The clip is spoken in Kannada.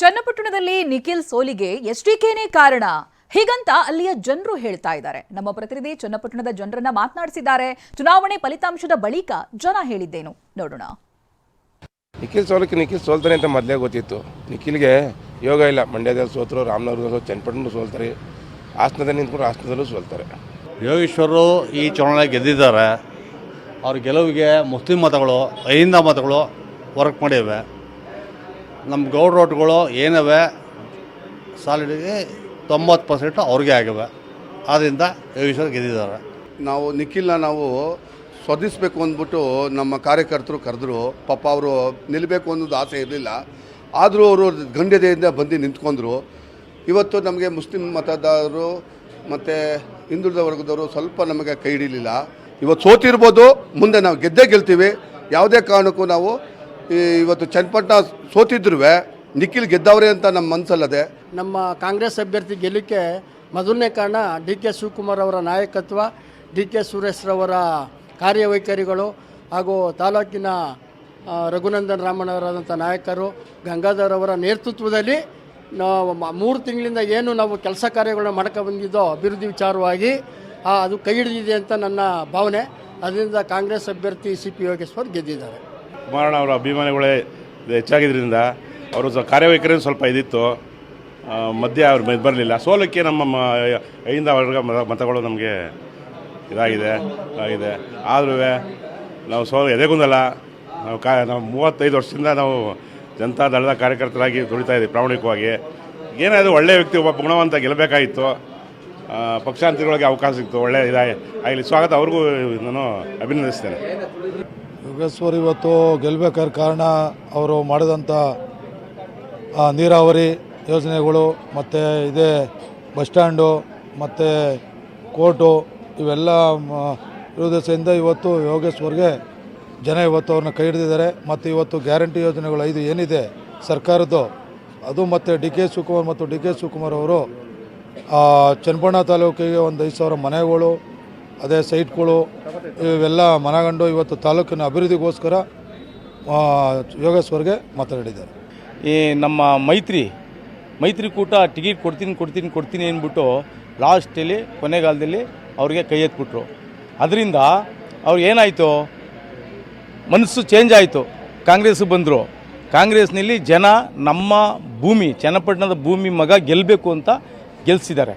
ಚನ್ನಪಟ್ಟಣದಲ್ಲಿ ನಿಖಿಲ್ ಸೋಲಿಗೆ ಎಸ್ಡಿಕೆನೇ ಕಾರಣ ಹೀಗಂತ ಅಲ್ಲಿಯ ಜನರು ಹೇಳ್ತಾ ಇದ್ದಾರೆ. ನಮ್ಮ ಪ್ರತಿನಿಧಿ ಚನ್ನಪಟ್ಟಣದ ಜನರನ್ನ ಮಾತನಾಡಿಸಿದ್ದಾರೆ. ಚುನಾವಣೆ ಫಲಿತಾಂಶದ ಬಳಿಕ ಜನ ಹೇಳಿದ್ದೇನು ನೋಡೋಣ. ನಿಖಿಲ್ ಸೋಲ್ತಾನೆ ಅಂತ ಮೊದಲೇ ಗೊತ್ತಿತ್ತು. ನಿಖಿಲ್ಗೆ ಯೋಗ ಇಲ್ಲ. ಮಂಡ್ಯದಲ್ಲಿ ಸೋತರು, ರಾಮನಗರದಲ್ಲಿ ಚನ್ನಪಟ್ಟಣ ಸೋಲ್ತಾರೆ, ಹಾಸನದಲ್ಲಿ ನಿಂತ್ಕೊಂಡು ಹಾಸನದಲ್ಲೂ ಸೋಲ್ತಾರೆ. ಯೋಗೇಶ್ವರರು ಈ ಚುನಾವಣೆ ಗೆದ್ದಿದ್ದಾರೆ. ಅವ್ರ ಗೆಲುವಿಗೆ ಮುಸ್ಲಿಂ ಮತಗಳು, ಅಹಿಂದ ಮತಗಳು ವರ್ಕ್ ಮಾಡಿವೆ. ನಮ್ಮ ಗೌಡ್ರ ಓಟ್ಗಳು ಏನವೆ ಸಾಲಿಡಿಗೆ 90% ಅವ್ರಿಗೆ ಆಗಿವೆ. ಆದ್ದರಿಂದ ಯೋಗೇಶ್ವರ್ ಗೆದ್ದಿದ್ದಾರೆ. ನಾವು ನಿಖಿಲ್ನ ನಾವು ಸ್ಪರ್ಧಿಸಬೇಕು ಅಂದ್ಬಿಟ್ಟು ನಮ್ಮ ಕಾರ್ಯಕರ್ತರು ಕರೆದ್ರು. ಪಾಪ ಅವರು ನಿಲ್ಲಬೇಕು ಅನ್ನೋದು ಆಸೆ ಇರಲಿಲ್ಲ. ಆದರೂ ಅವರು ಗಂಡ್ಯತೆಯಿಂದ ಬಂದು ನಿಂತ್ಕೊಂಡ್ರು. ಇವತ್ತು ನಮಗೆ ಮುಸ್ಲಿಂ ಮತದಾರರು ಮತ್ತು ಹಿಂದುಳಿದ ವರ್ಗದವರು ಸ್ವಲ್ಪ ನಮಗೆ ಕೈ ಹಿಡಿಲಿಲ್ಲ. ಇವತ್ತು ಸೋತಿರ್ಬೋದು, ಮುಂದೆ ನಾವು ಗೆಲ್ತೀವಿ. ಯಾವುದೇ ಕಾರಣಕ್ಕೂ ನಾವು ಇವತ್ತು ಚನ್ನಪಟ್ಟಣ ಸೋತಿದ್ರು ನಿಖಿಲ್ ಗೆದ್ದವ್ರೆ ಅಂತ ನಮ್ಮ ಮನಸ್ಸಲ್ಲದೆ. ನಮ್ಮ ಕಾಂಗ್ರೆಸ್ ಅಭ್ಯರ್ಥಿ ಗೆಲ್ಲಕ್ಕೆ ಮೊದಲನೇ ಕಾರಣ ಡಿ.ಕೆ. ಶಿವಕುಮಾರ್ ಅವರ ನಾಯಕತ್ವ, ಡಿ.ಕೆ. ಸುರೇಶ್ರವರ ಕಾರ್ಯವೈಖರಿಗಳು ಹಾಗೂ ತಾಲೂಕಿನ ರಘುನಂದನ್ ರಾಮಣ್ಣವರಾದಂಥ ನಾಯಕರು, ಗಂಗಾಧರ್ ಅವರ ನೇತೃತ್ವದಲ್ಲಿ ನಾವು 3 ತಿಂಗಳಿಂದ ಏನು ನಾವು ಕೆಲಸ ಕಾರ್ಯಗಳನ್ನ ಮಾಡ್ಕೊ ಬಂದಿದ್ದೋ ಅಭಿವೃದ್ಧಿ ವಿಚಾರವಾಗಿ ಅದು ಕೈ ಹಿಡಿದಿದೆ ಅಂತ ನನ್ನ ಭಾವನೆ. ಅದರಿಂದ ಕಾಂಗ್ರೆಸ್ ಅಭ್ಯರ್ಥಿ ಸಿ ಪಿ ಯೋಗೇಶ್ವರ್ ಗೆದ್ದಿದ್ದಾರೆ. ಕುಮಾರಣ್ಣ ಅವರ ಅಭಿಮಾನಿಗಳೇ ಹೆಚ್ಚಾಗಿದ್ದರಿಂದ ಅವರು ಕಾರ್ಯವೈಖರಿ ಸ್ವಲ್ಪ ಇದಿತ್ತು. ಮಧ್ಯೆ ಅವ್ರು ಬರಲಿಲ್ಲ. ಸೋಲಕ್ಕೆ ನಮ್ಮ ಅಹಿಂದ ವರ್ಗ ಮತಗಳು ನಮಗೆ ಇದಾಗಿದೆ. ಆದರೂ ನಾವು ಎದೆಗುಂದಲ್ಲ. ನಾವು 35 ವರ್ಷದಿಂದ ನಾವು ಜನತಾ ದಳದ ಕಾರ್ಯಕರ್ತರಾಗಿ ದುಡಿತಾ ಇದ್ದೀವಿ ಪ್ರಾಮಾಣಿಕವಾಗಿ. ಏನಾದರೂ ಒಳ್ಳೆಯ ವ್ಯಕ್ತಿ, ಒಬ್ಬ ಗುಣವಂತ ಗೆಲ್ಲಬೇಕಾಗಿತ್ತು. ಪಕ್ಷಾಂತರಗಳಿಗೆ ಅವಕಾಶ ಸಿಕ್ತು. ಒಳ್ಳೆ ಆಗಲಿ. ಸ್ವಾಗತ. ಅವ್ರಿಗೂ ನಾನು ಅಭಿನಂದಿಸ್ತೇನೆ. ಯೋಗೇಶ್ವರ್ ಇವತ್ತು ಗೆಲ್ಲಬೇಕಾದ ಕಾರಣ ಅವರು ಮಾಡಿದಂಥ ನೀರಾವರಿ ಯೋಜನೆಗಳು ಮತ್ತು ಇದೇ ಬಸ್ ಸ್ಟ್ಯಾಂಡು ಮತ್ತು ಕೋರ್ಟು ಇವೆಲ್ಲ ಇರೋದ್ರಿಂದ ಇವತ್ತು ಯೋಗೇಶ್ವರ್ಗೆ ಜನ ಇವತ್ತು ಅವ್ರನ್ನ ಕೈ ಹಿಡಿದಿದ್ದಾರೆ. ಮತ್ತು ಇವತ್ತು ಗ್ಯಾರಂಟಿ ಯೋಜನೆಗಳು 5 ಏನಿದೆ ಸರ್ಕಾರದ್ದು, ಅದು ಮತ್ತು ಡಿ.ಕೆ. ಶಿವಕುಮಾರ್ ಮತ್ತು ಡಿ.ಕೆ. ಶಿವಕುಮಾರ್ ಅವರು ಚನ್ನಪಟ್ಟಣ ತಾಲೂಕಿಗೆ ಒಂದು 5,000 ಮನೆಗಳು, ಅದೇ ಸೈಟ್ಗಳು ಇವೆಲ್ಲ ಮನಗಂಡು ಇವತ್ತು ತಾಲೂಕಿನ ಅಭಿವೃದ್ಧಿಗೋಸ್ಕರ ಯೋಗೇಶ್ವರ್ಗೆ ಮಾತನಾಡಿದ್ದಾರೆ. ಈ ನಮ್ಮ ಮೈತ್ರಿಕೂಟ ಟಿಕೆಟ್ ಕೊಡ್ತೀನಿ ಅಂದ್ಬಿಟ್ಟು ಲಾಸ್ಟಲ್ಲಿ ಕೊನೆಗಾಲದಲ್ಲಿ ಅವ್ರಿಗೆ ಕೈ ಎತ್ಬಿಟ್ರು. ಅದರಿಂದ ಅವ್ರಿಗೆ ಏನಾಯಿತು, ಮನಸ್ಸು ಚೇಂಜ್ ಆಯಿತು. ಕಾಂಗ್ರೆಸ್ಗೆ ಬಂದರು. ಕಾಂಗ್ರೆಸ್ನಲ್ಲಿ ಜನ ನಮ್ಮ ಭೂಮಿ, ಚನ್ನಪಟ್ಟಣದ ಭೂಮಿ ಮಗ ಗೆಲ್ಲಬೇಕು ಅಂತ ಗೆಲ್ಲಿಸಿದ್ದಾರೆ.